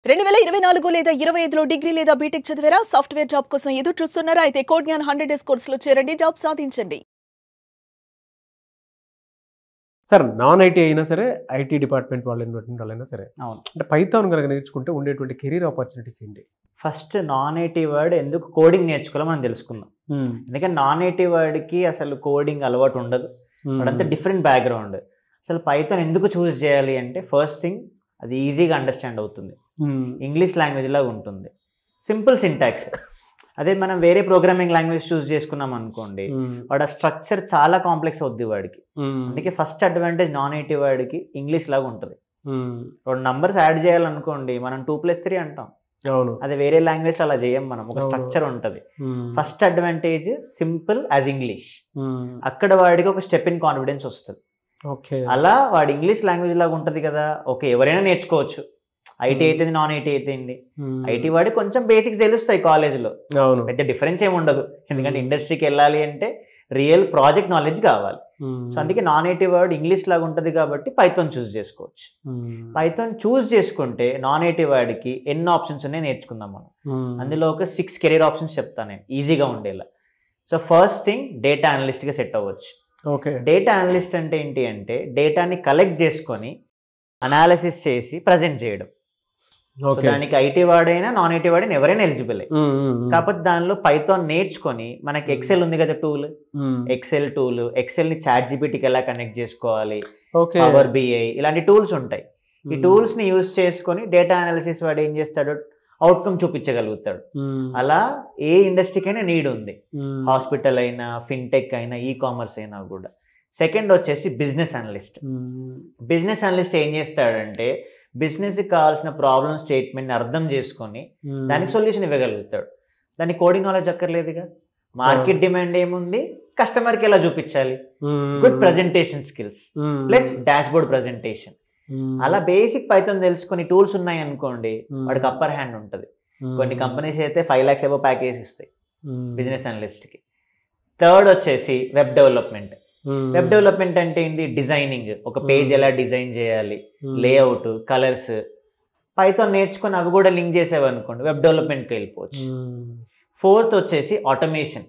2024 లేదా 25లో డిగ్రీ లేదా బీటెక్ చదివారా? సాఫ్ట్‌వేర్ జాబ్ కోసం ఎదురు చూస్తున్నారా? అయితే కోడ్ జ్ఞాన్ 100 డేస్ కోర్సులో చేరండి, జాబ్ సాధించండి. సార్ నాన్ ఐటీ అయినా సరే, ఐటీ డిపార్ట్మెంట్ వాళ్ళైనా సరే, అవును. అంటే పైథాన్ కనుక నేర్చుకుంటే ఉండేటువంటి కెరీర్ ఆపర్చునిటీస్ ఏంటి? ఫస్ట్ నాన్ ఐటీ వర్డ్ ఎందుకు కోడింగ్ నేర్చుకోవాలో మనం తెలుసుకుందాం. ఎందుకంటే నాన్ ఐటీ వర్డ్కి అసలు కోడింగ్ అలవాటు ఉండదు, వాడంతా డిఫరెంట్ బ్యాక్గ్రౌండ్. అసలు పైథాన్ ఎందుకు చూస్ చేయాలి అంటే ఫస్ట్ థింగ్ అది ఈజీగా అండర్స్టాండ్ అవుతుంది, ఇంగ్లీష్ లాంగ్వేజ్ లాగా ఉంటుంది, సింపుల్ సింటాక్స్. అదే మనం వేరే ప్రోగ్రామింగ్ లాంగ్వేజ్ చూస్ చేసుకున్నాం అనుకోండి, వాడు ఆ స్ట్రక్చర్ చాలా కాంప్లెక్స్ అవుద్ది వాడికి. అందుకే ఫస్ట్ అడ్వాంటేజ్ నాన్ ఐటీ వాడికి ఇంగ్లీష్ లాగా ఉంటుంది. 2 నంబర్స్ యాడ్ చేయాలనుకోండి మనం 2+3 అంటాం. అవును, అదే వేరే లాంగ్వేజ్లో అలా చేయం, మనం ఒక స్ట్రక్చర్ ఉంటుంది. First advantage simple as English. అక్కడ వాడికి ఒక స్టెప్ ఇన్ కాన్ఫిడెన్స్ వస్తుంది. అలా వాడు ఇంగ్లీష్ లాంగ్వేజ్ లాగా ఉంటుంది కదా, ఓకే ఎవరైనా నేర్చుకోవచ్చు. ఐటీ అయితే నాన్ ఐటీ అయితే ఐటీ వాడికి కొంచెం బేసిక్స్ తెలుస్తాయి కాలేజ్లో, పెద్ద డిఫరెన్స్ ఏమి ఉండదు. ఎందుకంటే ఇండస్ట్రీకి వెళ్ళాలి అంటే రియల్ ప్రాజెక్ట్ నాలెడ్జ్ కావాలి. సో అందుకే నాన్ ఐటీ వర్డ్ ఇంగ్లీష్ లాగా ఉంటుంది కాబట్టి పైథాన్ చూస్ చేసుకోవచ్చు. పైథాన్ చూస్ చేసుకుంటే నాన్ ఐటీ వాడికి ఎన్ని ఆప్షన్స్ ఉన్నాయి నేర్చుకుందాం మనం. అందులో ఒక 6 కెరీర్ ఆప్షన్స్ చెప్తాను నేను ఈజీగా ఉండేలా. సో ఫస్ట్ థింగ్ డేటా అనలిస్ట్గా సెట్ అవ్వచ్చు. డేటా అనలిస్ట్ అంటే ఏంటి అంటే డేటాని కలెక్ట్ చేసుకొని అనాలిసిస్ చేసి ప్రజెంట్ చేయడం. దానికి ఐటీ వాడైనా నాన్ ఐటీ వాడైనా ఎవరైనా ఎలిజిబుల్. కాకపోతే దానిలో పైథాన్ నేర్చుకొని మనకి ఎక్సెల్ ఉంది కదా టూల్, ఎక్సెల్ టూల్, ఎక్సెల్ ని ChatGPTకి ఎలా కనెక్ట్ చేసుకోవాలి, పవర్ బిఐ ఇలాంటి టూల్స్ ఉంటాయి. ఈ టూల్స్ ని యూజ్ చేసుకొని డేటా అనాలిసిస్ వాడు ఏం చేస్తాడు, అవుట్కమ్ చూపించగలుగుతాడు. అలా ఏ ఇండస్ట్రీకైనా నీడ్ ఉంది, హాస్పిటల్ అయినా, ఫిన్టెక్ అయినా, ఈ కామర్స్ అయినా కూడా. సెకండ్ వచ్చేసి బిజినెస్ అనలిస్ట్. బిజినెస్ అనలిస్ట్ ఏం చేస్తాడంటే బిజినెస్కి కావాల్సిన ప్రాబ్లమ్ స్టేట్మెంట్ని అర్థం చేసుకొని దానికి సొల్యూషన్ ఇవ్వగలుగుతాడు. దానికి కోడింగ్ నాలెడ్జ్ అక్కర్లేదుగా. మార్కెట్ డిమాండ్ ఏముంది, కస్టమర్కి ఎలా చూపించాలి, good presentation skills plus dashboard presentation. అలా బేసిక్ పైథాన్ తెలుసుకొని టూల్స్ ఉన్నాయి అనుకోండి వాడికి అప్పర్ హ్యాండ్ ఉంటుంది. కొన్ని కంపెనీస్ అయితే 5 lakhs ఏవో ప్యాకేజ్ ఇస్తాయి బిజినెస్ అనలిస్ట్కి. థర్డ్ వచ్చేసి వెబ్ డెవలప్మెంట్. వెబ్ డెవలప్మెంట్ అంటే ఏంటి, డిజైనింగ్, ఒక పేజ్ ఎలా డిజైన్ చేయాలి, లేఅవుట్, కలర్స్. పైథాన్ నేర్చుకొని అవి కూడా లింక్ చేసేవనుకోండి వెబ్ డెవలప్మెంట్కి వెళ్ళిపోవచ్చు. ఫోర్త్ వచ్చేసి ఆటోమేషన్.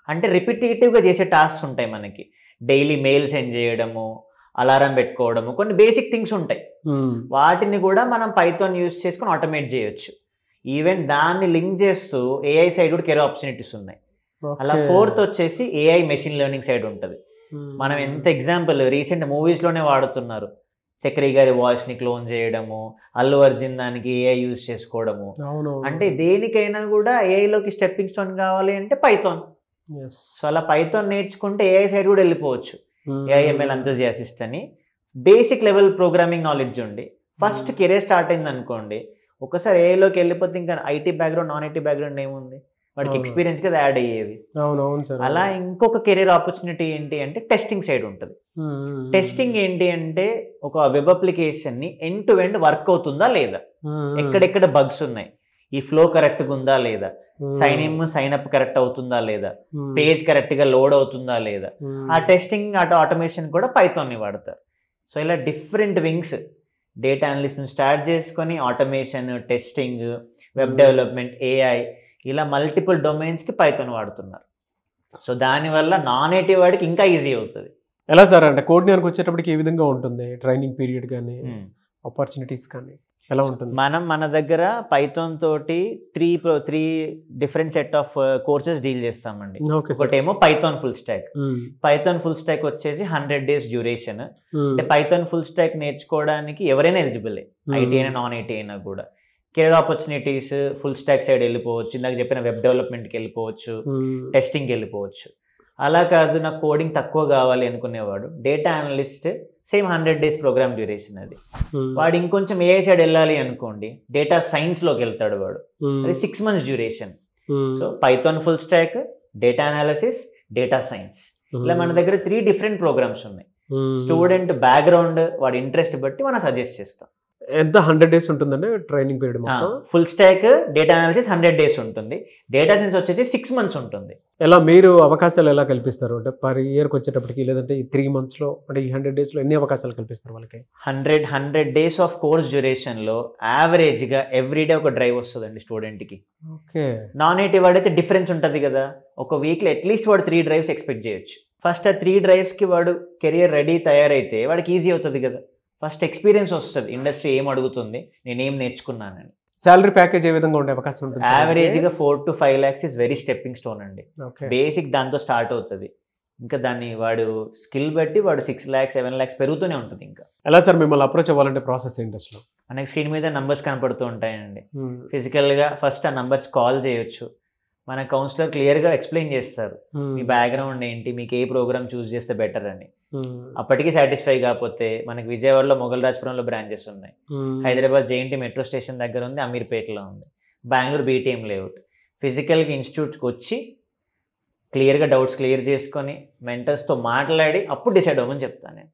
అంటే రిపిటేటివ్గా చేసే టాస్క్స్ ఉంటాయి మనకి, డైలీ మెయిల్ సెండ్ చేయడము, అలారం పెట్టుకోవడము, కొన్ని బేసిక్ థింగ్స్ ఉంటాయి. వాటిని కూడా మనం పైథాన్ యూజ్ చేసుకొని ఆటోమేట్ చేయొచ్చు. ఈవెన్ దాన్ని లింక్ చేస్తూ ఏఐ సైడ్ కూడా కెరీర్ ఆపర్చునిటీస్ ఉన్నాయి. అలా ఫోర్త్ వచ్చేసి ఏఐ మెషిన్ లెర్నింగ్ సైడ్ ఉంటుంది. మనం ఎంత ఎగ్జాంపుల్ రీసెంట్ మూవీస్లోనే వాడుతున్నారు, చక్రి గారి వాయిస్ని క్లోన్ చేయడము, అల్లు అర్జున్ దానికి ఏఐ యూజ్ చేసుకోవడము. అంటే దేనికైనా కూడా ఏఐలోకి స్టెప్పింగ్ స్టోన్ కావాలి అంటే పైథాన్. సో అలా పైథాన్ నేర్చుకుంటే ఏఐ సైడ్ కూడా వెళ్ళిపోవచ్చు. ఏఐఎంఎల్ ఎంతూజియాసిస్ట్ అని బేసిక్ లెవెల్ ప్రోగ్రామింగ్ నాలెడ్జ్ ఉండి ఫస్ట్ కెరీర్ స్టార్ట్ అయింది అనుకోండి, ఒకసారి ఏఐలోకి వెళ్ళిపోతే ఇంకా IT background non IT background ఏముంది, వాడికి ఎక్స్పీరియన్స్ కదా యాడ్ అయ్యేది. అలా ఇంకొక కెరీర్ ఆపర్చునిటీ ఏంటి అంటే టెస్టింగ్ సైడ్ ఉంటుంది. టెస్టింగ్ ఏంటి అంటే ఒక వెబ్ అప్లికేషన్ ని ఎండ్ టు ఎండ్ వర్క్ అవుతుందా లేదా, ఎక్కడెక్కడ బగ్స్ ఉన్నాయి, ఈ ఫ్లో కరెక్ట్గా ఉందా లేదా, sign in sign up correct అవుతుందా లేదా, పేజ్ కరెక్ట్ గా లోడ్ అవుతుందా లేదా, ఆ టెస్టింగ్ ఆటోమేషన్ కూడా పైథాన్ ని వాడతారు. సో ఇలా different wings, data analyst start చేసుకొని automation, testing, web development, AI, ఇలా మల్టిపుల్ డొమైన్స్కి పైథాన్ వాడుతున్నారు. సో దానివల్ల నాన్ ఐటీ వాడికి ఇంకా ఈజీ అవుతుంది. ఎలా సార్ అంటే కోడ్ జ్ఞానికి వచ్చేటప్పటికి ఏ విధంగా ఉంటుంది, ట్రైనింగ్ పీరియడ్ కానీ ఆపర్చునిటీస్ కానీ ఎలా ఉంటుంది? మన దగ్గర పైథాన్ తోటి 3 different set of courses deal చేస్తామండి. ఒకటేమో Python full stock. Python full stock వచ్చేసి 100 days డ్యూరేషన్. అంటే పైథాన్ ఫుల్ స్టాక్ నేర్చుకోవడానికి ఎవరైనా ఎలిజిబుల్, ఐటీ అయినా నాన్ ఐటీ అయినా కూడా. Career opportunities full stock side వెళ్ళిపోవచ్చు, ఇందాక చెప్పిన వెబ్ డెవలప్మెంట్కి వెళ్ళిపోవచ్చు, టెస్టింగ్కి వెళ్ళిపోవచ్చు. అలా కాదు నాకు కోడింగ్ తక్కువ కావాలి అనుకునేవాడు, data analyst same 100 days programme duration అది. వాడు ఇంకొంచెం ఏఐ సైడ్ వెళ్ళాలి అనుకోండి, డేటా సైన్స్లోకి వెళ్తాడు వాడు, అది 6 months duration. So Python full stock, data analysis, data science, ఇలా మన దగ్గర 3 different ప్రోగ్రామ్స్ ఉన్నాయి. స్టూడెంట్ బ్యాక్గ్రౌండ్, వాడి ఇంట్రెస్ట్ బట్టి మనం సజెస్ట్ చేస్తాం. ఎంత 100 days ఉంటుందండి ట్రైనింగ్ పీరియడ్ మొత్తం? Full stock data analysis 100 days ఉంటుంది. డేటా సైన్స్ వచ్చేసి 6 months ఉంటుంది. ఎలా మీరు అవకాశాలు ఎలా కల్పిస్తారు అంటే పర్ ఇయర్కి వచ్చేటప్పటికి, లేదంటే ఈ 3 monthsలో అంటే ఈ 100 daysలో ఎన్ని అవకాశాలు కల్పిస్తారు వాళ్ళకి? 100 days ఆఫ్ కోర్స్ డ్యూరేషన్లో యావరేజ్గా ఎవ్రీడే ఒక డ్రైవ్ వస్తుందండి స్టూడెంట్కి. ఓకే. నాన్ నేటివ్ వాడైతే డిఫరెన్స్ ఉంటుంది కదా, ఒక వీక్లో అట్లీస్ట్ వాడు 3 drives ఎక్స్పెక్ట్ చేయొచ్చు. ఫస్ట్ ఆ 3 drivesకి వాడు కెరియర్ రెడీ తయారైతే వాడికి ఈజీ అవుతుంది కదా. ఫస్ట్ ఎక్స్పీరియన్స్ వస్తుంది, ఇండస్ట్రీ ఏం అడుగుతుంది, నేనేం నేర్చుకున్నానని. శాలరీ ప్యాకేజ్ ఏ విధంగా ఉండే అవకాశం ఉంటుంది? యావరేజ్గా 4 to 5 lakhs is very stepping stone అండి. ఓకే. బేసిక్ దాంతో స్టార్ట్ అవుతుంది, ఇంకా దాన్ని వాడు స్కిల్ బట్టి వాడు 6 lakhs 7 lakhs పెరుగుతూనే ఉంటుంది. ఇంకా ఎలా సార్ మిమ్మల్ని అప్రోచ్ అవ్వాలంటే ప్రాసెస్ ఏంటి అసలు? మనకి స్క్రీన్ మీద నంబర్స్ కనపడుతూ ఉంటాయండి. ఫిజికల్గా ఫస్ట్ ఆ నంబర్స్ కాల్ చేయొచ్చు. మన కౌన్సిలర్ క్లియర్గా ఎక్స్ప్లెయిన్ చేస్తారు మీ బ్యాక్గ్రౌండ్ ఏంటి, మీకు ఏ ప్రోగ్రామ్ చూస్ చేస్తే బెటర్ అని. అప్పటికి సాటిస్ఫై కాకపోతే మనకి విజయవాడలో మొగల్ రాజపురంలో బ్రాంచెస్ ఉన్నాయి, హైదరాబాద్ జేఎన్టీ మెట్రో స్టేషన్ దగ్గర ఉంది, అమీర్పేటలో ఉంది, బెంగళూరు బీటీఎం లేఅవుట్. ఫిజికల్గా ఇన్స్టిట్యూట్కి వచ్చి క్లియర్గా డౌట్స్ క్లియర్ చేసుకొని మెంటర్స్తో మాట్లాడి అప్పుడు డిసైడ్ అవ్వమని చెప్తాను నేను.